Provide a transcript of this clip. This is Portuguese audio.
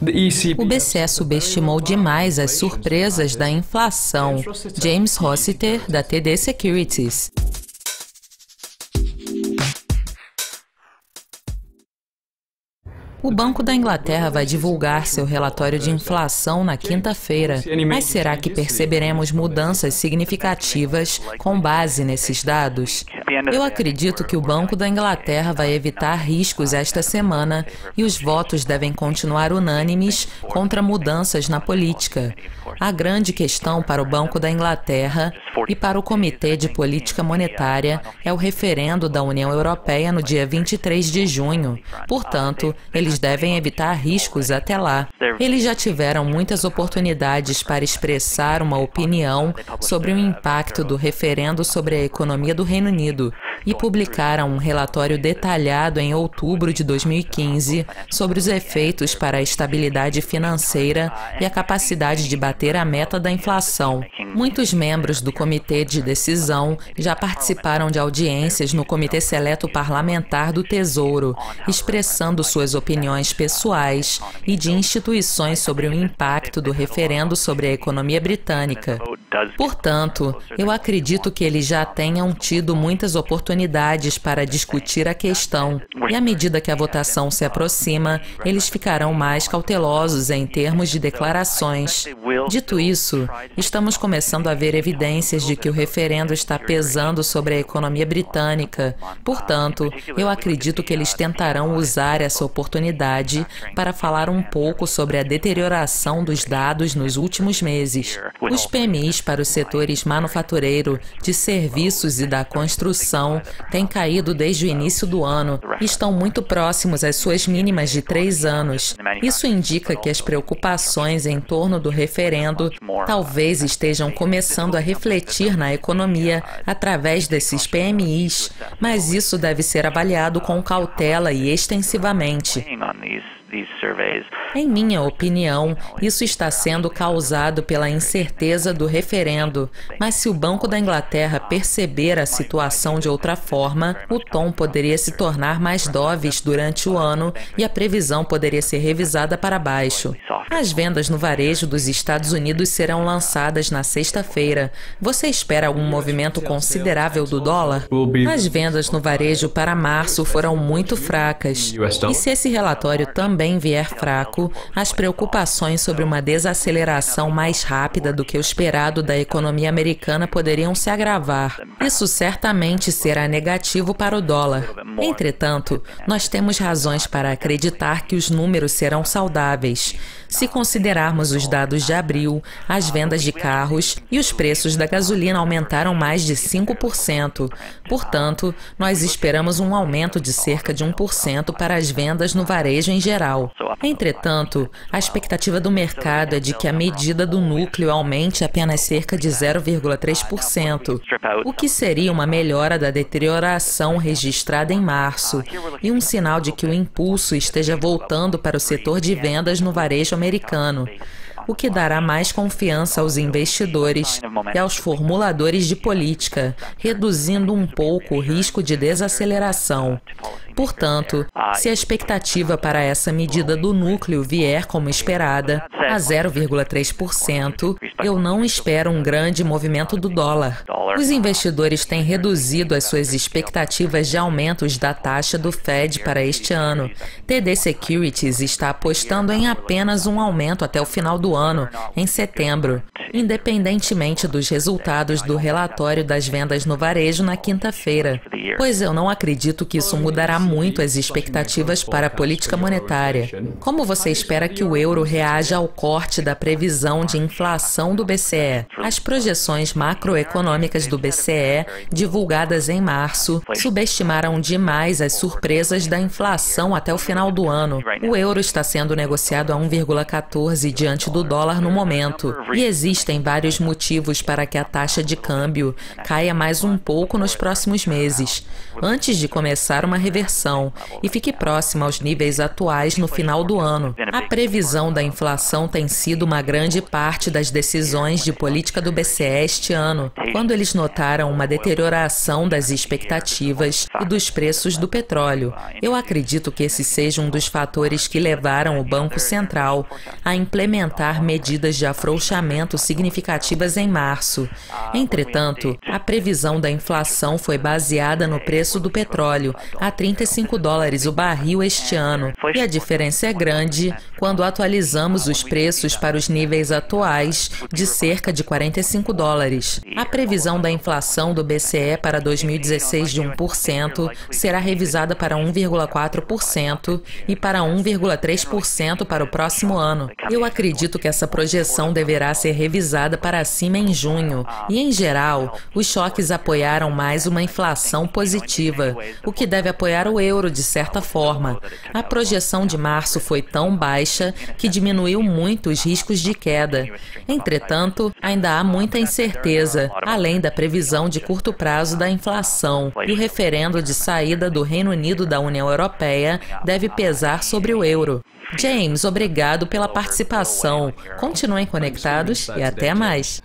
O BCE subestimou demais as surpresas da inflação. James Rossiter, da TD Securities. O Banco da Inglaterra vai divulgar seu relatório de inflação na quinta-feira, mas será que perceberemos mudanças significativas com base nesses dados? Eu acredito que o Banco da Inglaterra vai evitar riscos esta semana e os votos devem continuar unânimes contra mudanças na política. A grande questão para o Banco da Inglaterra e para o Comitê de Política Monetária é o referendo da União Europeia no dia 23 de junho. Portanto, eles devem evitar riscos até lá. Eles já tiveram muitas oportunidades para expressar uma opinião sobre o impacto do referendo sobre a economia do Reino Unido e publicaram um relatório detalhado em outubro de 2015 sobre os efeitos para a estabilidade financeira e a capacidade de bater a meta da inflação. Muitos membros do Comitê de Decisão já participaram de audiências no Comitê Seleto Parlamentar do Tesouro, expressando suas opiniões pessoais e de instituições sobre o impacto do referendo sobre a economia britânica. Portanto, eu acredito que eles já tenham tido muitas oportunidades para discutir a questão, e à medida que a votação se aproxima, eles ficarão mais cautelosos em termos de declarações. Dito isso, estamos começando a ver evidências de que o referendo está pesando sobre a economia britânica. Portanto, eu acredito que eles tentarão usar essa oportunidade para falar um pouco sobre a deterioração dos dados nos últimos meses. Os PMIs para os setores manufatureiro, de serviços e da construção têm caído desde o início do ano e estão muito próximos às suas mínimas de 3 anos. Isso indica que as preocupações em torno do referendo talvez estejam começando a refletir na economia através desses PMIs, mas isso deve ser avaliado com cautela e extensivamente. Em minha opinião, isso está sendo causado pela incerteza do referendo, mas se o Banco da Inglaterra perceber a situação de outra forma, o tom poderia se tornar mais dovish durante o ano e a previsão poderia ser revisada para baixo. As vendas no varejo dos Estados Unidos serão lançadas na sexta-feira. Você espera algum movimento considerável do dólar? As vendas no varejo para março foram muito fracas. E se esse relatório também vier fraco, as preocupações sobre uma desaceleração mais rápida do que o esperado da economia americana poderiam se agravar. Isso certamente será negativo para o dólar. Entretanto, nós temos razões para acreditar que os números serão saudáveis. Se considerarmos os dados de abril, as vendas de carros e os preços da gasolina aumentaram mais de 5%. Portanto, nós esperamos um aumento de cerca de 1% para as vendas no varejo em geral. Entretanto, a expectativa do mercado é de que a medida do núcleo aumente apenas cerca de 0,3%, o que seria uma melhora da deterioração registrada em março e um sinal de que o impulso esteja voltando para o setor de vendas no varejo americano, o que dará mais confiança aos investidores e aos formuladores de política, reduzindo um pouco o risco de desaceleração. Portanto, se a expectativa para essa medida do núcleo vier como esperada, a 0,3%, eu não espero um grande movimento do dólar. Os investidores têm reduzido as suas expectativas de aumentos da taxa do Fed para este ano. TD Securities está apostando em apenas um aumento até o final do ano, em setembro, independentemente dos resultados do relatório das vendas no varejo na quinta-feira, pois eu não acredito que isso mudará muito as expectativas para a política monetária. Como você espera que o euro reaja ao corte da previsão de inflação do BCE? As projeções macroeconômicas do BCE, divulgadas em março, subestimaram demais as surpresas da inflação até o final do ano. O euro está sendo negociado a 1,14 diante do dólar no momento, e existem vários motivos para que a taxa de câmbio caia mais um pouco nos próximos meses, antes de começar uma reversão inflação e fique próxima aos níveis atuais no final do ano. A previsão da inflação tem sido uma grande parte das decisões de política do BCE este ano, quando eles notaram uma deterioração das expectativas e dos preços do petróleo. Eu acredito que esse seja um dos fatores que levaram o Banco Central a implementar medidas de afrouxamento significativas em março. Entretanto, a previsão da inflação foi baseada no preço do petróleo, a $35 o barril este ano, e a diferença é grande quando atualizamos os preços para os níveis atuais de cerca de $45. A previsão da inflação do BCE para 2016 de 1% será revisada para 1,4% e para 1,3% para o próximo ano. Eu acredito que essa projeção deverá ser revisada para cima em junho, e em geral, os choques apoiaram mais uma inflação positiva, o que deve apoiar o euro de certa forma. A projeção de março foi tão baixa que diminuiu muito os riscos de queda. Entretanto, ainda há muita incerteza, além da previsão de curto prazo da inflação, e o referendo de saída do Reino Unido da União Europeia deve pesar sobre o euro. James, obrigado pela participação. Continuem conectados e até mais.